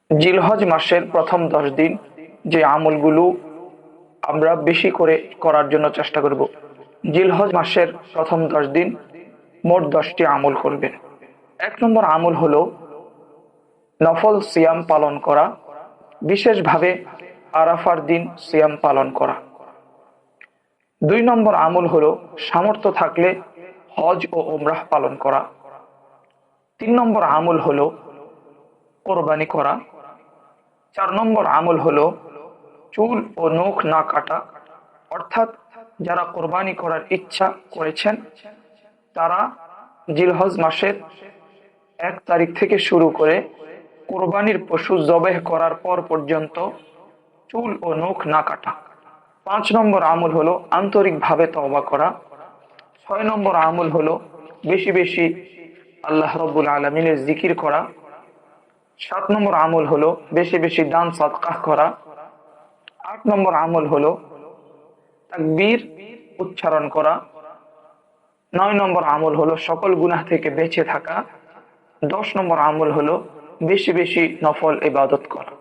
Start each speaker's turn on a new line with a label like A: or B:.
A: জিলহজ মাসের প্রথম 10 দিন যে আমলগুলো আমরা বেশি করে করার জন্য চেষ্টা করব। জিলহজ মাসের প্রথম 10 দিন মোট 10টি আমল করবেন। 1 নম্বর আমল হলো নফল সিয়াম পালন করা, বিশেষভাবে আরাফার দিন সিয়াম পালন করা। 2 নম্বর আমল হলো সামর্থ্য থাকলে হজ ও উমরাহ পালন করা। 3 নম্বর আমল হলো কোরবানি করা। 4 নম্বর আমল হলো চুল ও নখ না কাটা, অর্থাৎ যারা কোরবানি করার ইচ্ছা করেছেন তারা জিলহজ মাসের 1 তারিখ থেকে শুরু করে কোরবানির পশু জবেহ করার পর পর্যন্ত চুল ও নখ না কাটা। 5 নম্বর আমল হলো আন্তরিকভাবে তওবা করা। 6 নম্বর আমল হলো বেশি বেশি আল্লাহ রব্বুল আলমিনের জিকির করা। 7 নম্বর আমল হলো বেশি বেশি দান সাদকাহ করা। 8 নম্বর আমল হলো তাকবীর উচ্চারণ করা। 9 নম্বর আমল হলো সকল গুনাহ থেকে বেঁচে থাকা। 10 নম্বর আমল হলো বেশি বেশি নফল ইবাদত করা।